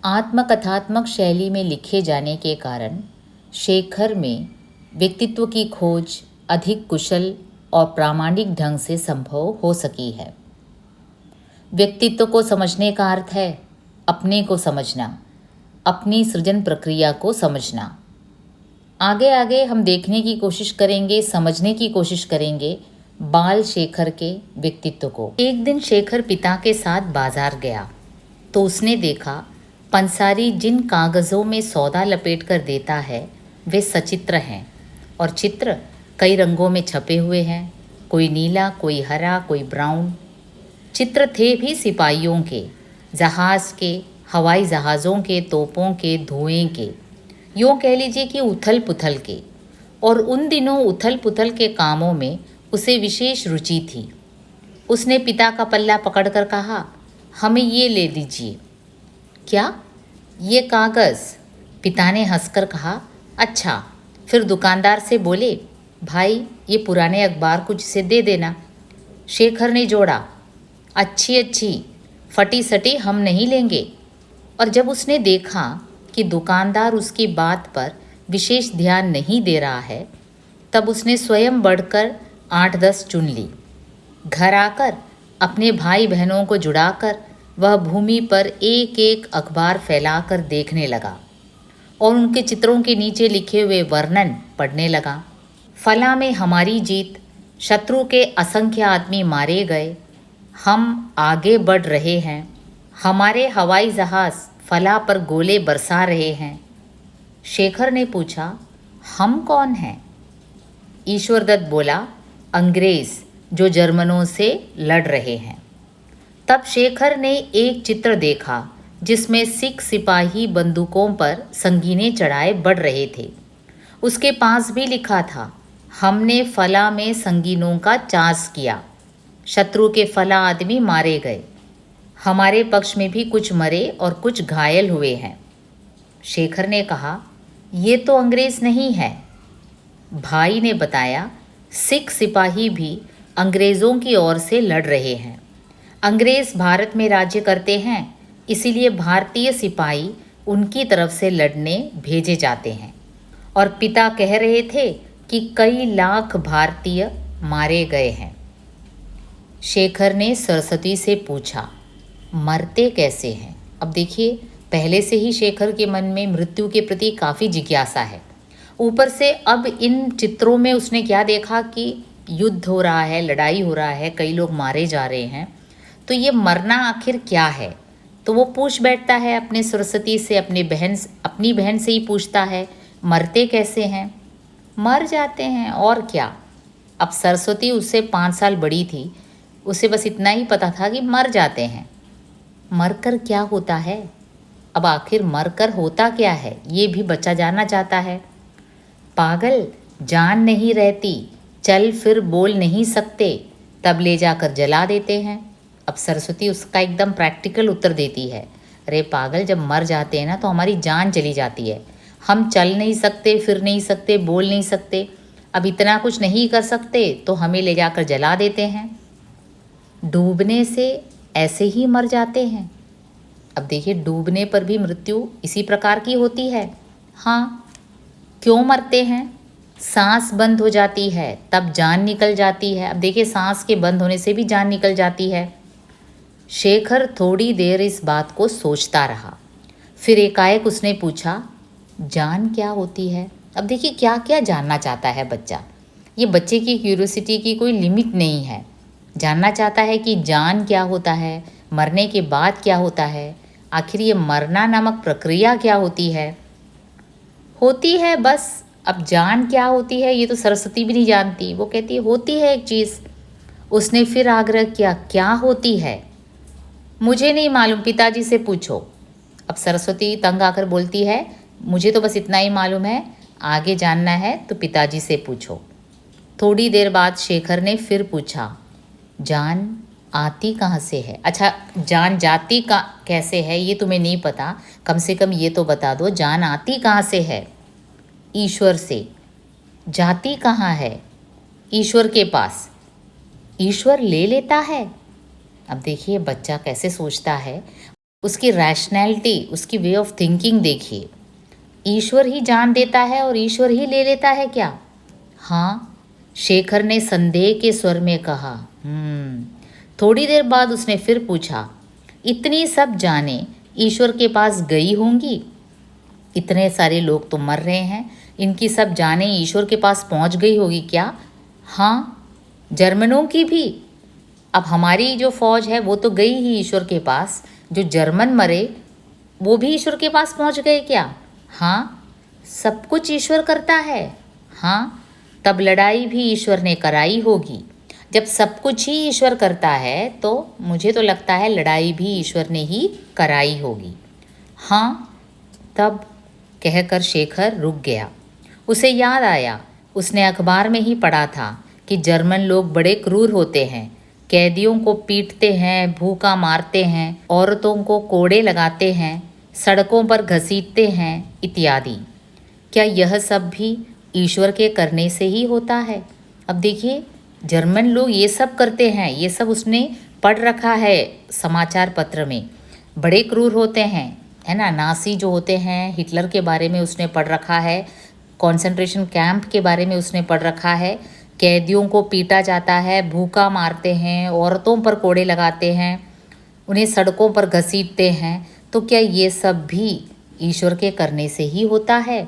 आत्मकथात्मक शैली में लिखे जाने के कारण शेखर में व्यक्तित्व की खोज अधिक कुशल और प्रामाणिक ढंग से संभव हो सकी है। व्यक्तित्व को समझने का अर्थ है अपने को समझना, अपनी सृजन प्रक्रिया को समझना। आगे आगे हम देखने की कोशिश करेंगे, समझने की कोशिश करेंगे बाल शेखर के व्यक्तित्व को। एक दिन शेखर पिता के साथ बाजार गया तो उसने देखा पंसारी जिन कागज़ों में सौदा लपेट कर देता है वे सचित्र हैं और चित्र कई रंगों में छपे हुए हैं, कोई नीला, कोई हरा, कोई ब्राउन। चित्र थे भी सिपाहियों के, जहाज़ के, हवाई जहाज़ों के, तोपों के, धुएं के, यूँ कह लीजिए कि उथल पुथल के। और उन दिनों उथल पुथल के कामों में उसे विशेष रुचि थी। उसने पिता का पल्ला पकड़कर कहा, हमें ये ले दीजिए। क्या? ये कागज़? पिता ने हंसकर कहा, अच्छा। फिर दुकानदार से बोले, भाई ये पुराने अखबार कुछ से दे देना। शेखर ने जोड़ा, अच्छी फटी सटी हम नहीं लेंगे। और जब उसने देखा कि दुकानदार उसकी बात पर विशेष ध्यान नहीं दे रहा है, तब उसने स्वयं बढ़कर 8-10 चुन ली। घर आकर अपने भाई बहनों को जुड़ाकर वह भूमि पर एक एक अखबार फैलाकर देखने लगा और उनके चित्रों के नीचे लिखे हुए वर्णन पढ़ने लगा। फला में हमारी जीत, शत्रु के असंख्य आदमी मारे गए, हम आगे बढ़ रहे हैं, हमारे हवाई जहाज़ फला पर गोले बरसा रहे हैं। शेखर ने पूछा, हम कौन हैं? ईश्वरदत्त बोला, अंग्रेज़ जो जर्मनों से लड़ रहे हैं। तब शेखर ने एक चित्र देखा जिसमें सिख सिपाही बंदूकों पर संगीनें चढ़ाए बढ़ रहे थे। उसके पास भी लिखा था, हमने फला में संगीनों का चार्ज किया, शत्रु के फला आदमी मारे गए, हमारे पक्ष में भी कुछ मरे और कुछ घायल हुए हैं। शेखर ने कहा, ये तो अंग्रेज़ नहीं है। भाई ने बताया, सिख सिपाही भी अंग्रेज़ों की ओर से लड़ रहे हैं। अंग्रेज़ भारत में राज्य करते हैं, इसीलिए भारतीय सिपाही उनकी तरफ से लड़ने भेजे जाते हैं। और पिता कह रहे थे कि कई लाख भारतीय मारे गए हैं। शेखर ने सरस्वती से पूछा, मरते कैसे हैं? अब देखिए, पहले से ही शेखर के मन में मृत्यु के प्रति काफ़ी जिज्ञासा है। ऊपर से अब इन चित्रों में उसने क्या देखा कि युद्ध हो रहा है, लड़ाई हो रहा है, कई लोग मारे जा रहे हैं, तो ये मरना आखिर क्या है? तो वो पूछ बैठता है अपने सरस्वती से, अपनी बहन से ही पूछता है, मरते कैसे हैं? मर जाते हैं, और क्या। अब सरस्वती उससे 5 साल बड़ी थी, उसे बस इतना ही पता था कि मर जाते हैं। मरकर क्या होता है? अब आखिर मरकर होता क्या है, ये भी बच्चा जानना चाहता है। पागल, जान नहीं रहती, चल फिर बोल नहीं सकते, तब ले जाकर जला देते हैं। अब सरस्वती उसका एकदम प्रैक्टिकल उत्तर देती है, अरे पागल, जब मर जाते हैं ना तो हमारी जान चली जाती है, हम चल नहीं सकते, फिर नहीं सकते, बोल नहीं सकते, अब इतना कुछ नहीं कर सकते तो हमें ले जाकर जला देते हैं। डूबने से ऐसे ही मर जाते हैं। अब देखिए, डूबने पर भी मृत्यु इसी प्रकार की होती है। हाँ, क्यों मरते हैं? सांस बंद हो जाती है, तब जान निकल जाती है। अब देखिए, सांस के बंद होने से भी जान निकल जाती है। शेखर थोड़ी देर इस बात को सोचता रहा, फिर एकाएक उसने पूछा, जान क्या होती है? अब देखिए, क्या क्या जानना चाहता है बच्चा। ये बच्चे की क्यूरियोसिटी की कोई लिमिट नहीं है। जानना चाहता है कि जान क्या होता है, मरने के बाद क्या होता है, आखिर ये मरना नामक प्रक्रिया क्या होती है। होती है बस। अब जान क्या होती है ये तो सरस्वती भी नहीं जानती। वो कहती है, होती है एक चीज़। उसने फिर आग्रह किया, क्या होती है? मुझे नहीं मालूम, पिताजी से पूछो। अब सरस्वती तंग आकर बोलती है, मुझे तो बस इतना ही मालूम है, आगे जानना है तो पिताजी से पूछो। थोड़ी देर बाद शेखर ने फिर पूछा, जान आती कहाँ से है? अच्छा, जान जाती का कैसे है ये तुम्हें नहीं पता, कम से कम ये तो बता दो, जान आती कहाँ से है? ईश्वर से। जाती कहाँ है? ईश्वर के पास। ईश्वर ले लेता है? अब देखिए बच्चा कैसे सोचता है। उसकी रैशनैलिटी, उसकी वे ऑफ थिंकिंग देखिए। ईश्वर ही जान देता है और ईश्वर ही ले लेता है क्या? हाँ, शेखर ने संदेह के स्वर में कहा। थोड़ी देर बाद उसने फिर पूछा, इतनी सब जाने ईश्वर के पास गई होंगी? इतने सारे लोग तो मर रहे हैं, इनकी सब जाने ईश्वर के पास पहुंच गई होगी क्या? हाँ, जर्मनों की भी। अब हमारी जो फौज है वो तो गई ही ईश्वर के पास, जो जर्मन मरे वो भी ईश्वर के पास पहुंच गए क्या? हाँ, सब कुछ ईश्वर करता है। हाँ, तब लड़ाई भी ईश्वर ने कराई होगी। जब सब कुछ ही ईश्वर करता है तो मुझे तो लगता है लड़ाई भी ईश्वर ने ही कराई होगी। हाँ, तब कहकर शेखर रुक गया। उसे याद आया, उसने अखबार में ही पढ़ा था कि जर्मन लोग बड़े क्रूर होते हैं, कैदियों को पीटते हैं, भूखा मारते हैं, औरतों को कोड़े लगाते हैं, सड़कों पर घसीटते हैं इत्यादि। क्या यह सब भी ईश्वर के करने से ही होता है? अब देखिए, जर्मन लोग ये सब करते हैं, ये सब उसने पढ़ रखा है समाचार पत्र में। बड़े क्रूर होते हैं, है ना। नासी जो होते हैं, हिटलर के बारे में उसने पढ़ रखा है, कॉन्सेंट्रेशन कैंप के बारे में उसने पढ़ रखा है। कैदियों को पीटा जाता है, भूखा मारते हैं, औरतों पर कोड़े लगाते हैं, उन्हें सड़कों पर घसीटते हैं। तो क्या ये सब भी ईश्वर के करने से ही होता है?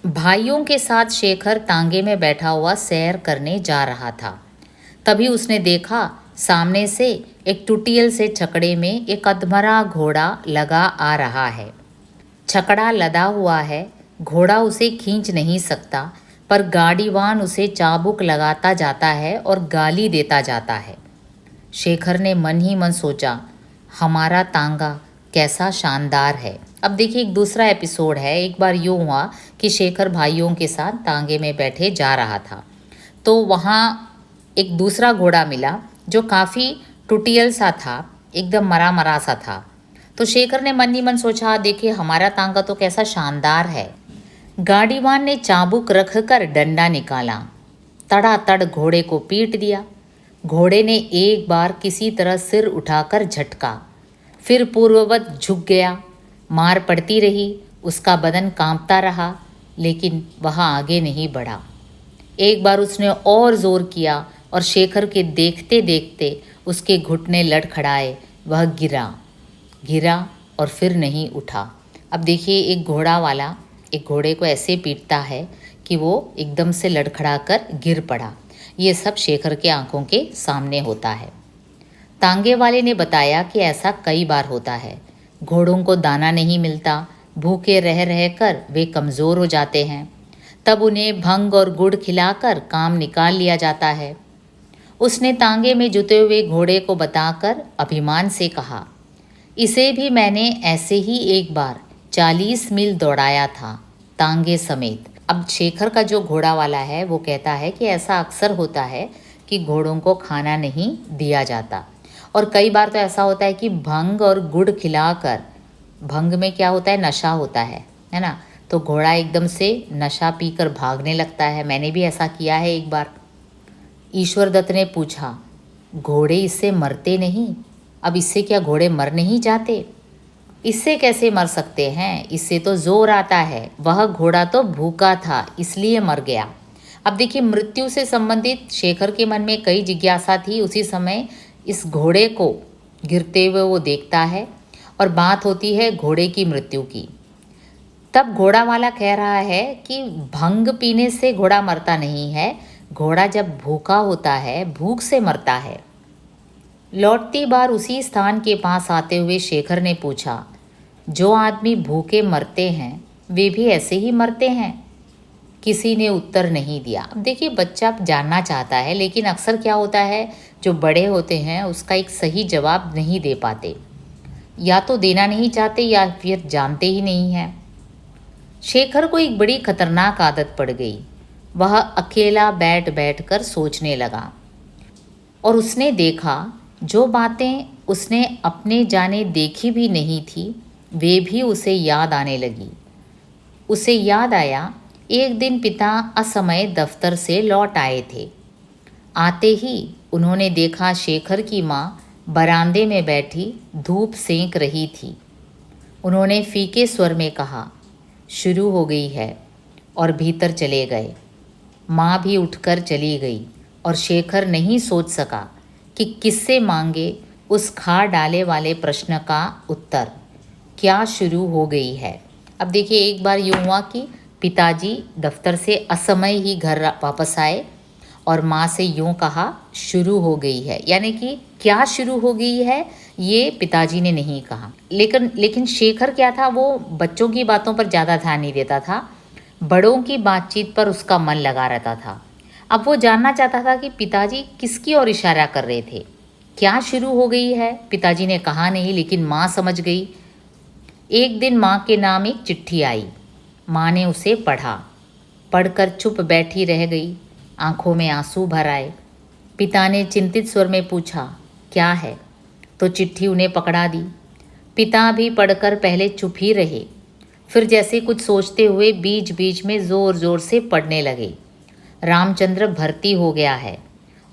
भाइयों के साथ शेखर तांगे में बैठा हुआ सैर करने जा रहा था। तभी उसने देखा सामने से एक टुटियल से छकड़े में एक अधमरा घोड़ा लगा आ रहा है। छकड़ा लदा हुआ है, घोड़ा उसे खींच नहीं सकता, पर गाड़ीवान उसे चाबुक लगाता जाता है और गाली देता जाता है। शेखर ने मन ही मन सोचा, हमारा तांगा कैसा शानदार है। अब देखिए, एक दूसरा एपिसोड है। एक बार यूँ हुआ कि शेखर भाइयों के साथ तांगे में बैठे जा रहा था, तो वहाँ एक दूसरा घोड़ा मिला जो काफ़ी टुटियल सा था, एकदम मरा मरा सा था। तो शेखर ने मन ही मन सोचा, देखिए हमारा तांगा तो कैसा शानदार है। गाड़ीवान ने चाबुक रखकर डंडा निकाला, तड़ातड़ घोड़े को पीट दिया। घोड़े ने एक बार किसी तरह सिर उठाकर झटका, फिर पूर्ववत झुक गया। मार पड़ती रही, उसका बदन कांपता रहा, लेकिन वह आगे नहीं बढ़ा। एक बार उसने और जोर किया और शेखर के देखते देखते उसके घुटने लड़खड़ाए, वह गिरा और फिर नहीं उठा। अब देखिए, एक घोड़ा वाला एक घोड़े को ऐसे पीटता है कि वो एकदम से लड़खड़ा कर गिर पड़ा। ये सब शेखर के आंखों के सामने होता है। तांगे वाले ने बताया कि ऐसा कई बार होता है। घोड़ों को दाना नहीं मिलता, भूखे रह रह कर वे कमज़ोर हो जाते हैं। तब उन्हें भंग और गुड़ खिलाकर काम निकाल लिया जाता है। उसने तांगे में जुते हुए घोड़े को बताकर अभिमान से कहा, इसे भी मैंने ऐसे ही एक बार 40 मील दौड़ाया था, तांगे समेत। अब शेखर का जो घोड़ा वाला है वो कहता है कि ऐसा अक्सर होता है कि घोड़ों को खाना नहीं दिया जाता, और कई बार तो ऐसा होता है कि भंग और गुड़ खिलाकर, भंग में क्या होता है, नशा होता है ना, तो घोड़ा एकदम से नशा पीकर भागने लगता है। मैंने भी ऐसा किया है एक बार। ईश्वर दत्त ने पूछा, घोड़े इससे मरते नहीं? अब इससे क्या घोड़े मर नहीं जाते? इससे कैसे मर सकते हैं, इससे तो जोर आता है। वह घोड़ा तो भूखा था इसलिए मर गया। अब देखिए, मृत्यु से संबंधित शेखर के मन में कई जिज्ञासा थी। उसी समय इस घोड़े को गिरते हुए वो देखता है और बात होती है घोड़े की मृत्यु की। तब घोड़ा वाला कह रहा है कि भंग पीने से घोड़ा मरता नहीं है, घोड़ा जब भूखा होता है भूख से मरता है। लौटती बार उसी स्थान के पास आते हुए शेखर ने पूछा, जो आदमी भूखे मरते हैं वे भी ऐसे ही मरते हैं? किसी ने उत्तर नहीं दिया। अब देखिए, बच्चा जानना चाहता है, लेकिन अक्सर क्या होता है, जो बड़े होते हैं उसका एक सही जवाब नहीं दे पाते, या तो देना नहीं चाहते या फिर जानते ही नहीं हैं। शेखर को एक बड़ी खतरनाक आदत पड़ गई। वह अकेला बैठ बैठ कर सोचने लगा, और उसने देखा जो बातें उसने अपने जाने देखी भी नहीं थी वे भी उसे याद आने लगी। उसे याद आया, एक दिन पिता असमय दफ्तर से लौट आए थे। आते ही उन्होंने देखा शेखर की माँ बरामदे में बैठी धूप सेंक रही थी। उन्होंने फीके स्वर में कहा, शुरू हो गई है, और भीतर चले गए। माँ भी उठकर चली गई और शेखर नहीं सोच सका कि किससे मांगे उस खा डाले वाले प्रश्न का उत्तर। क्या शुरू हो गई है? अब देखिए, एक बार यूँ हुआ कि पिताजी दफ्तर से असमय ही घर वापस आए और माँ से यूँ कहा, शुरू हो गई है। यानी कि क्या शुरू हो गई है ये पिताजी ने नहीं कहा। लेकिन शेखर क्या था, वो बच्चों की बातों पर ज़्यादा ध्यान नहीं देता था, बड़ों की बातचीत पर उसका मन लगा रहता था। अब वो जानना चाहता था कि पिताजी किसकी ओर इशारा कर रहे थे। क्या शुरू हो गई है पिताजी ने कहा नहीं, लेकिन माँ समझ गई। एक दिन माँ के नाम एक चिट्ठी आई। माँ ने उसे पढ़ा। पढ़कर चुप बैठी रह गई, आंखों में आंसू भर आए। पिता ने चिंतित स्वर में पूछा, क्या है? तो चिट्ठी उन्हें पकड़ा दी। पिता भी पढ़कर पहले चुप ही रहे, फिर जैसे कुछ सोचते हुए बीच बीच में ज़ोर ज़ोर से पढ़ने लगे। रामचंद्र भर्ती हो गया है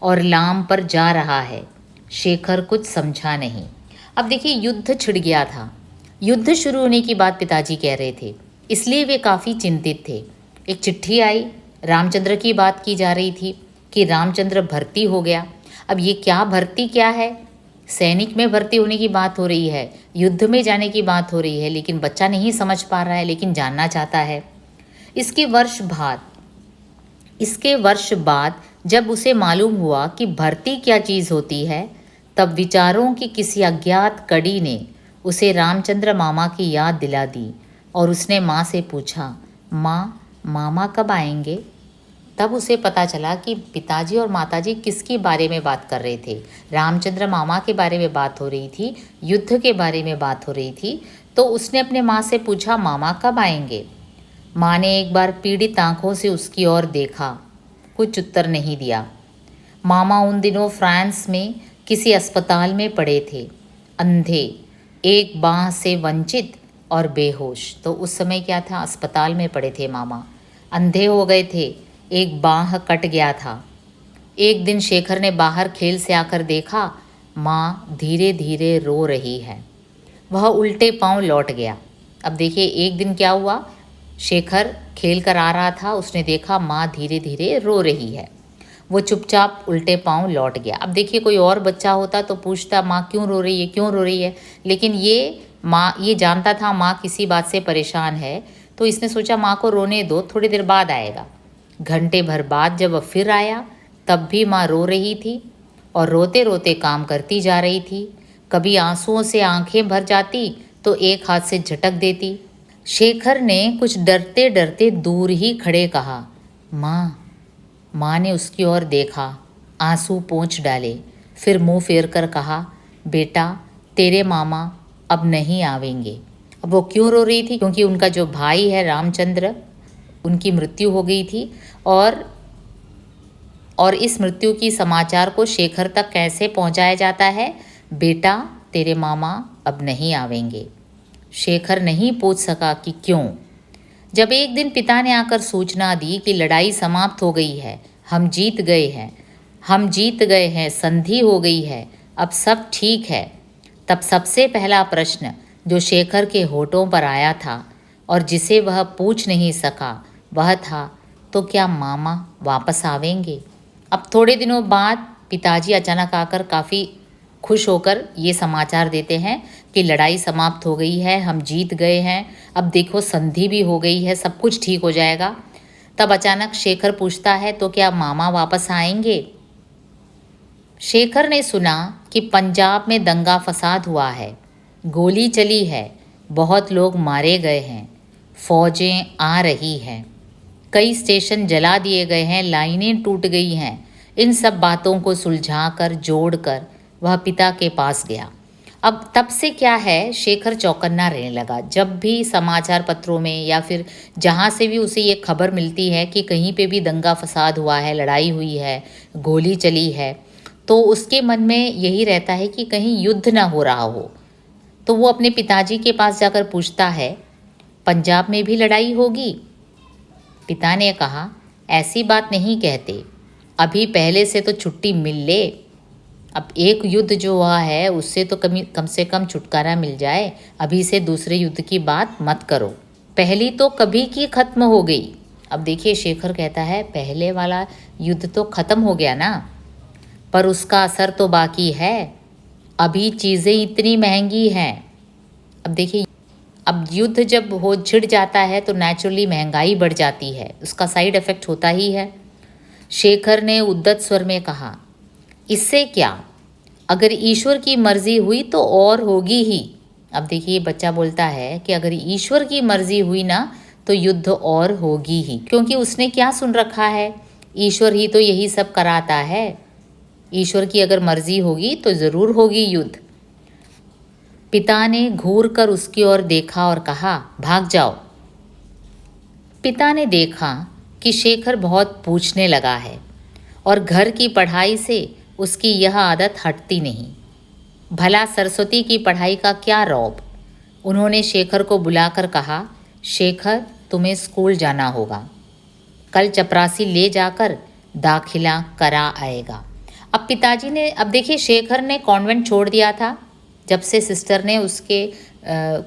और लाम पर जा रहा है। शेखर कुछ समझा नहीं। अब देखिए, युद्ध छिड़ गया था। युद्ध शुरू होने की बात पिताजी कह रहे थे, इसलिए वे काफ़ी चिंतित थे। एक चिट्ठी आई, रामचंद्र की बात की जा रही थी कि रामचंद्र भर्ती हो गया। अब ये क्या भर्ती क्या है? सैनिक में भर्ती होने की बात हो रही है, युद्ध में जाने की बात हो रही है, लेकिन बच्चा नहीं समझ पा रहा है, लेकिन जानना चाहता है। इसके वर्ष बाद जब उसे मालूम हुआ कि भर्ती क्या चीज़ होती है, तब विचारों की किसी अज्ञात कड़ी ने उसे रामचंद्र मामा की याद दिला दी और उसने माँ से पूछा, माँ, मामा कब आएंगे? तब उसे पता चला कि पिताजी और माताजी किसके बारे में बात कर रहे थे। रामचंद्र मामा के बारे में बात हो रही थी, युद्ध के बारे में बात हो रही थी। तो उसने अपने माँ से पूछा, मामा कब आएंगे? माँ ने एक बार पीड़ित आंखों से उसकी ओर देखा, कुछ उत्तर नहीं दिया। मामा उन दिनों फ्रांस में किसी अस्पताल में पड़े थे, अंधे, एक बाँह से वंचित और बेहोश। तो उस समय क्या था, अस्पताल में पड़े थे मामा, अंधे हो गए थे, एक बाँह कट गया था। एक दिन शेखर ने बाहर खेल से आकर देखा, माँ धीरे धीरे रो रही है। वह उल्टे पांव लौट गया। अब देखिए, एक दिन क्या हुआ, शेखर खेल कर आ रहा था, उसने देखा माँ धीरे धीरे रो रही है। वो चुपचाप उल्टे पांव लौट गया। अब देखिए, कोई और बच्चा होता तो पूछता, माँ क्यों रो रही है, क्यों रो रही है? लेकिन ये जानता था माँ किसी बात से परेशान है, तो इसने सोचा माँ को रोने दो, थोड़ी देर बाद आएगा। घंटे भर बाद जब वह फिर आया, तब भी माँ रो रही थी और रोते रोते काम करती जा रही थी। कभी आंसुओं से आंखें भर जाती तो एक हाथ से झटक देती। शेखर ने कुछ डरते डरते दूर ही खड़े कहा, माँ। माँ ने उसकी ओर देखा, आंसू पोंछ डाले, फिर मुंह फेर कर कहा, बेटा, तेरे मामा अब नहीं आवेंगे। अब वो क्यों रो रही थी? क्योंकि उनका जो भाई है रामचंद्र, उनकी मृत्यु हो गई थी। और इस मृत्यु की समाचार को शेखर तक कैसे पहुंचाया जाता है? बेटा, तेरे मामा अब नहीं आवेंगे। शेखर नहीं पूछ सका कि क्यों। जब एक दिन पिता ने आकर सूचना दी कि लड़ाई समाप्त हो गई है, हम जीत गए हैं, संधि हो गई है, अब सब ठीक है, तब सबसे पहला प्रश्न जो शेखर के होठों पर आया था और जिसे वह पूछ नहीं सका, वह था, तो क्या मामा वापस आवेंगे? अब थोड़े दिनों बाद पिताजी अचानक आकर काफ़ी खुश होकर ये समाचार देते हैं कि लड़ाई समाप्त हो गई है, हम जीत गए हैं, अब देखो संधि भी हो गई है, सब कुछ ठीक हो जाएगा। तब अचानक शेखर पूछता है, तो क्या मामा वापस आएंगे? शेखर ने सुना कि पंजाब में दंगा फसाद हुआ है, गोली चली है, बहुत लोग मारे गए हैं, फौजें आ रही हैं, कई स्टेशन जला दिए गए हैं, लाइनें टूट गई हैं। इन सब बातों को सुलझाकर जोड़कर वह पिता के पास गया। अब तब से क्या है, शेखर चौकन्ना रहने लगा। जब भी समाचार पत्रों में या फिर जहाँ से भी उसे ये खबर मिलती है कि कहीं पे भी दंगा फसाद हुआ है, लड़ाई हुई है, गोली चली है, तो उसके मन में यही रहता है कि कहीं युद्ध ना हो रहा हो। तो वो अपने पिताजी के पास जाकर पूछता है, पंजाब में भी लड़ाई होगी? पिता ने कहा, ऐसी बात नहीं कहते, अभी पहले से तो छुट्टी मिल ले। अब एक युद्ध जो हुआ है उससे तो कम से कम छुटकारा मिल जाए, अभी से दूसरे युद्ध की बात मत करो, पहली तो कभी की खत्म हो गई। अब देखिए शेखर कहता है पहले वाला युद्ध तो खत्म हो गया ना, पर उसका असर तो बाकी है, अभी चीज़ें इतनी महंगी हैं। अब देखिए अब युद्ध जब हो छिड़ जाता है तो नेचुरली महंगाई बढ़ जाती है, उसका साइड इफ़ेक्ट होता ही है। शेखर ने उद्दत स्वर में कहा, इससे क्या, अगर ईश्वर की मर्जी हुई तो और होगी ही। अब देखिए बच्चा बोलता है कि अगर ईश्वर की मर्जी हुई ना तो युद्ध और होगी ही, क्योंकि उसने क्या सुन रखा है, ईश्वर ही तो यही सब कराता है, ईश्वर की अगर मर्जी होगी तो ज़रूर होगी युद्ध। पिता ने घूर कर उसकी ओर देखा और कहा, भाग जाओ। पिता ने देखा कि शेखर बहुत पूछने लगा है और घर की पढ़ाई से उसकी यह आदत हटती नहीं। भला सरस्वती की पढ़ाई का क्या रौब। उन्होंने शेखर को बुलाकर कहा, शेखर तुम्हें स्कूल जाना होगा, कल चपरासी ले जाकर दाखिला करा आएगा। अब पिताजी ने, अब देखिए शेखर ने कॉन्वेंट छोड़ दिया था जब से सिस्टर ने उसके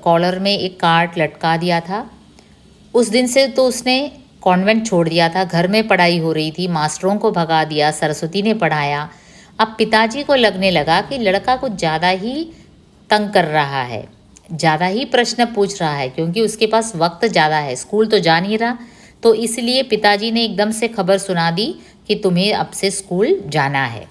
कॉलर में एक कार्ड लटका दिया था, उस दिन से तो उसने कॉन्वेंट छोड़ दिया था, घर में पढ़ाई हो रही थी, मास्टरों को भगा दिया, सरस्वती ने पढ़ाया। अब पिताजी को लगने लगा कि लड़का कुछ ज़्यादा ही तंग कर रहा है, ज़्यादा ही प्रश्न पूछ रहा है, क्योंकि उसके पास वक्त ज़्यादा है, स्कूल तो जा नहीं रहा, तो इसलिए पिताजी ने एकदम से खबर सुना दी कि तुम्हें अब से स्कूल जाना है।